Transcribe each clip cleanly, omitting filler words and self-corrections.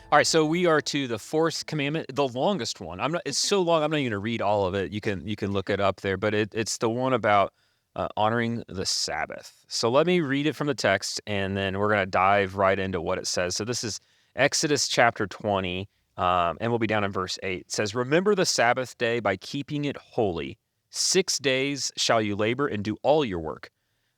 All right, so we are to the fourth commandment, the longest one. It's so long. I'm not even gonna read all of it. You can look it up there, but it's the one about honoring the Sabbath. So let me read it from the text, and then we're gonna dive right into what it says. So this is Exodus chapter 20, and we'll be down in verse 8. It says, "Remember the Sabbath day by keeping it holy. 6 days shall you labor and do all your work,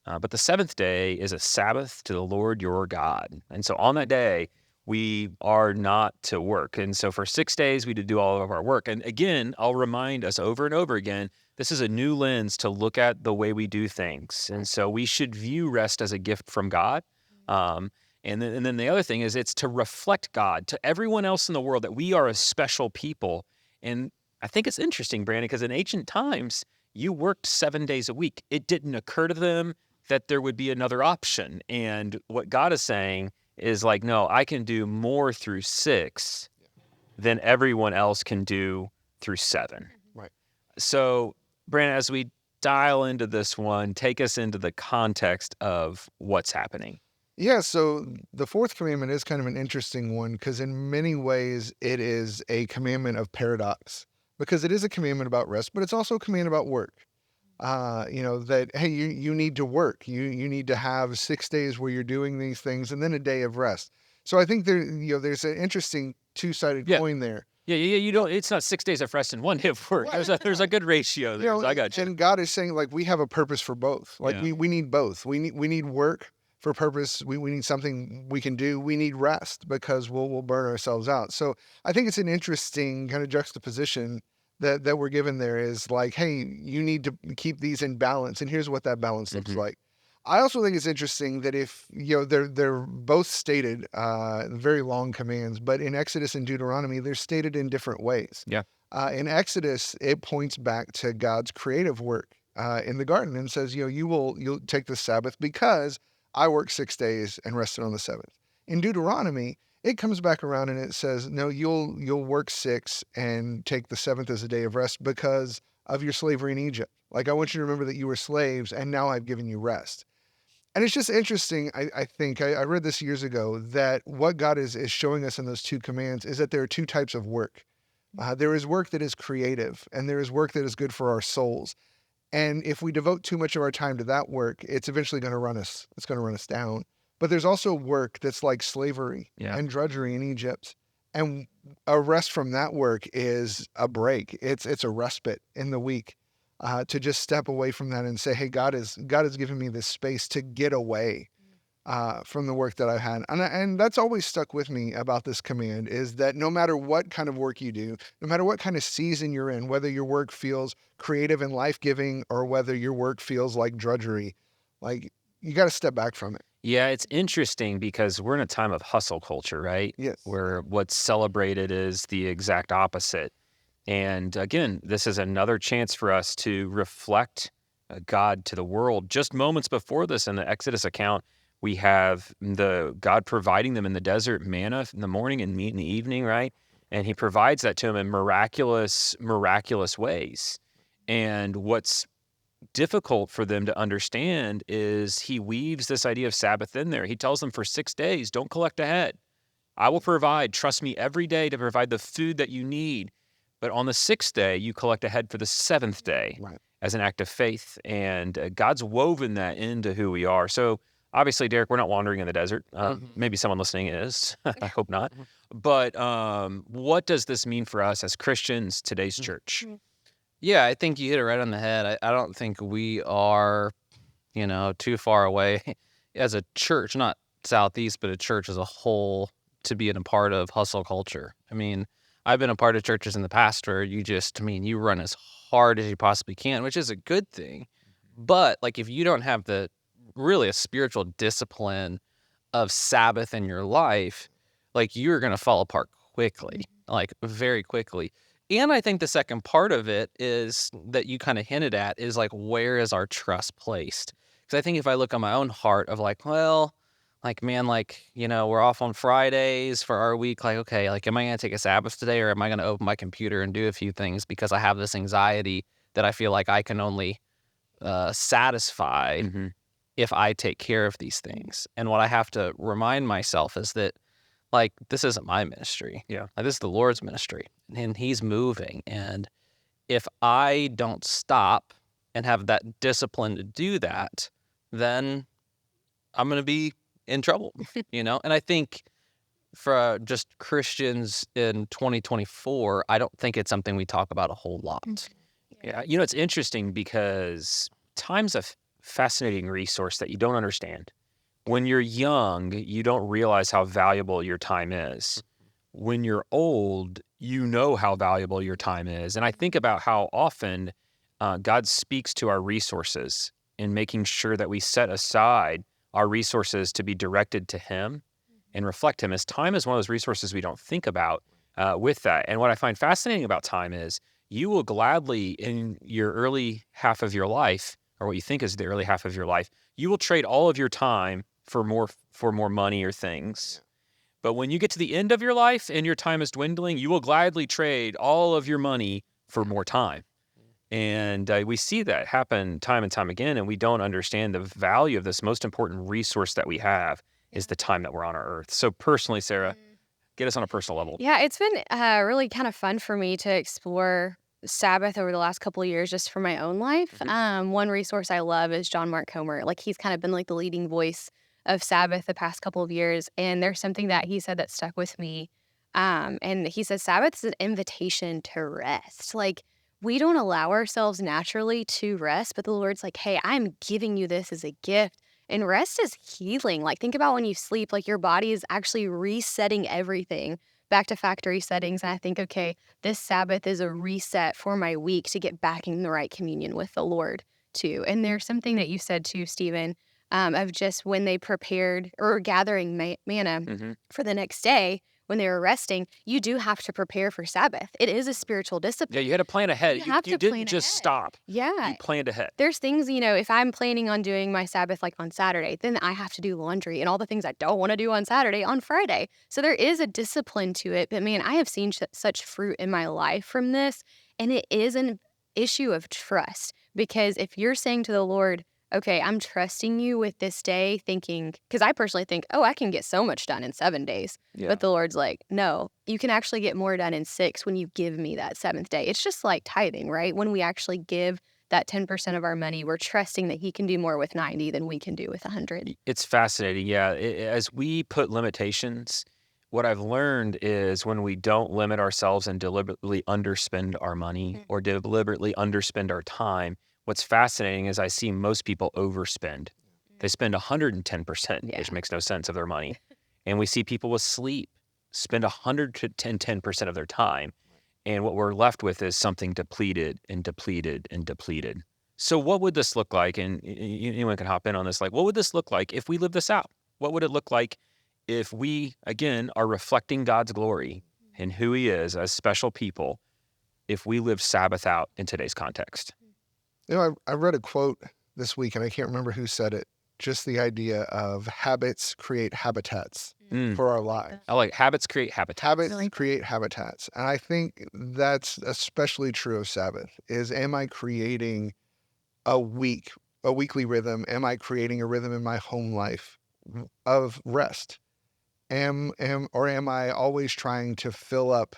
but the seventh day is a Sabbath to the Lord your God." And so on that day, we are not to work. And so for 6 days, we did do all of our work. And again, I'll remind us over and over again, this is a new lens to look at the way we do things. And so we should view rest as a gift from God. And then the other thing is it's to reflect God to everyone else in the world that we are a special people. And I think it's interesting, Brandon, because in ancient times, you worked 7 days a week. It didn't occur to them that there would be another option. And what God is saying is like, no, I can do more through 6 than everyone else can do through 7. Right. So, Brandon, as we dial into this one, take us into the context of what's happening. Yeah, so the fourth commandment is kind of an interesting one because in many ways it is a commandment of paradox because it is a commandment about rest, but it's also a command about work. That hey, you need to work. You need to have 6 days where you're doing these things and then a day of rest. So I think there's an interesting two-sided Yeah. coin there. Yeah. You don't. It's not 6 days of rest and one day of work. Right. There's a good ratio there. So I got you. And God is saying like we have a purpose for both. Like Yeah. we need both. We need work for purpose. We need something we can do. We need rest because we'll burn ourselves out. So I think it's an interesting kind of juxtaposition that we're given there is like, hey, you need to keep these in balance, and here's what that balance looks like. I also think it's interesting that if they're both stated very long commands, but in Exodus and Deuteronomy they're stated in different ways. Yeah. In Exodus, it points back to God's creative work in the garden and says, you'll take the Sabbath because I worked 6 days and rested on the seventh. In Deuteronomy, it comes back around and it says, no, you'll work 6 and take the seventh as a day of rest because of your slavery in Egypt. Like I want you to remember that you were slaves and now I've given you rest. And it's just interesting. I think I read this years ago that what God is showing us in those two commands is that there are two types of work. There is work that is creative and there is work that is good for our souls. And if we devote too much of our time to that work, it's eventually going to run us. It's going to run us down. But there's also work that's like slavery and drudgery in Egypt. And a rest from that work is a break. It's a respite in the week to just step away from that and say, hey, God has given me this space to get away from the work that I've had. And that's always stuck with me about this command is that no matter what kind of work you do, no matter what kind of season you're in, whether your work feels creative and life-giving or whether your work feels like drudgery, like you got to step back from it. Yeah, it's interesting because we're in a time of hustle culture, right? Yes. Where what's celebrated is the exact opposite. And again, this is another chance for us to reflect God to the world. Just moments before this in the Exodus account, we have the God providing them in the desert manna in the morning and meat in the evening, right? And he provides that to them in miraculous ways. And what's difficult for them to understand is he weaves this idea of Sabbath in there. He tells them for 6 days, don't collect ahead. I will provide, trust me every day to provide the food that you need. But on the 6th day, you collect ahead for the 7th day as an act of faith. And God's woven that into who we are. So obviously, Derek, we're not wandering in the desert. Maybe someone listening is. I hope not. But what does this mean for us as Christians, today's church? Yeah, I think you hit it right on the head. I don't think we are, too far away as a church, not Southeast, but a church as a whole, to be in a part of hustle culture. I mean, I've been a part of churches in the past where you run as hard as you possibly can, which is a good thing. But like, if you don't have really a spiritual discipline of Sabbath in your life, like you're going to fall apart quickly, like very quickly. And I think the second part of it is that you kind of hinted at is like, where is our trust placed? Because I think if I look on my own heart of like, well, like, man, like, we're off on Fridays for our week. Like, okay, like, am I going to take a Sabbath today or am I going to open my computer and do a few things because I have this anxiety that I feel like I can only satisfy if I take care of these things. And what I have to remind myself is that like, this isn't my ministry. Yeah. Like, this is the Lord's ministry, and he's moving. And if I don't stop and have that discipline to do that, then I'm going to be in trouble, And I think for just Christians in 2024, I don't think it's something we talk about a whole lot. Yeah. It's interesting because time's a fascinating resource that you don't understand. When you're young, you don't realize how valuable your time is. When you're old, you know how valuable your time is. And I think about how often God speaks to our resources in making sure that we set aside our resources to be directed to Him and reflect Him. As time is one of those resources we don't think about with that. And what I find fascinating about time is you will gladly, in your early half of your life, or what you think is the early half of your life, you will trade all of your time for more money or things. But when you get to the end of your life and your time is dwindling, you will gladly trade all of your money for more time. And we see that happen time and time again, and we don't understand the value of this most important resource that we have is the time that we're on our earth. So personally, Sarah, get us on a personal level. Yeah, it's been really kind of fun for me to explore Sabbath over the last couple of years just for my own life. One resource I love is John Mark Comer. Like, he's kind of been like the leading voice of Sabbath the past couple of years. And there's something that he said that stuck with me. And he says Sabbath is an invitation to rest. Like, we don't allow ourselves naturally to rest, but the Lord's like, hey, I'm giving you this as a gift. And rest is healing. Like, think about when you sleep, like your body is actually resetting everything back to factory settings. And I think, okay, this Sabbath is a reset for my week to get back in the right communion with the Lord too. And there's something that you said too, Stephen, of just when they prepared or gathering manna for the next day, when they were resting, you do have to prepare for Sabbath. It is a spiritual discipline. Yeah, you had to plan ahead. You have to didn't plan just ahead. stop. Yeah. You planned ahead. There's things, if I'm planning on doing my Sabbath like on Saturday, then I have to do laundry and all the things I don't want to do on Saturday on Friday. So there is a discipline to it. But man, I have seen such fruit in my life from this. And it is an issue of trust, because if you're saying to the Lord, okay, I'm trusting you with this day, thinking, because I personally think, oh, I can get so much done in 7 days. Yeah. But the Lord's like, no, you can actually get more done in 6 when you give me that 7th day. It's just like tithing, right? When we actually give that 10% of our money, we're trusting that He can do more with 90 than we can do with 100. It's fascinating. Yeah. As we put limitations, what I've learned is when we don't limit ourselves and deliberately underspend our money or deliberately underspend our time, what's fascinating is I see most people overspend. They spend 110%, which makes no sense, of their money. And we see people with sleep spend 110% of their time. And what we're left with is something depleted and depleted and depleted. So what would this look like? And anyone can hop in on this. Like, what would this look like if we live this out? What would it look like if we, again, are reflecting God's glory and who He is as special people, if we live Sabbath out in today's context? I read a quote this week, and I can't remember who said it. Just the idea of habits create habitats for our lives. I like habits create habitats. Habits create habitats. And I think that's especially true of Sabbath, is am I creating a weekly rhythm? Am I creating a rhythm in my home life of rest? Am I always trying to fill up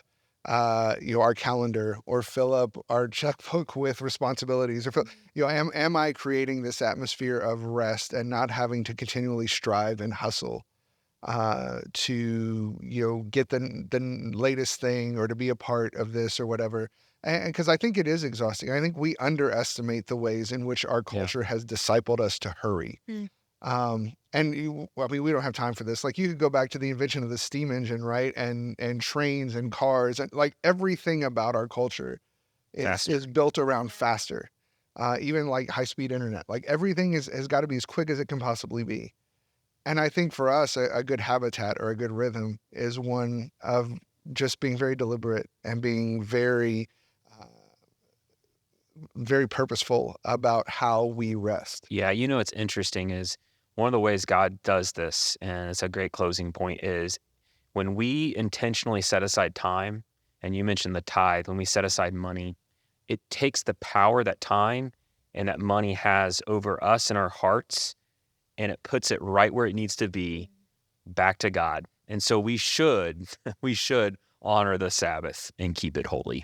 our calendar or fill up our checkbook with responsibilities, or am I creating this atmosphere of rest and not having to continually strive and hustle to get the latest thing or to be a part of this or whatever? And because I think it is exhausting. I think we underestimate the ways in which our culture has discipled us to hurry. We don't have time for this. Like, you could go back to the invention of the steam engine, right? And trains and cars, and like everything about our culture is built around faster. Even like high-speed internet, like everything has got to be as quick as it can possibly be. And I think for us, a good habitat or a good rhythm is one of just being very deliberate and being very, very purposeful about how we rest. Yeah, what's interesting is one of the ways God does this, and it's a great closing point, is when we intentionally set aside time, and you mentioned the tithe, when we set aside money, it takes the power that time and that money has over us and our hearts, and it puts it right where it needs to be, back to God. And so we should we should honor the Sabbath and keep it holy.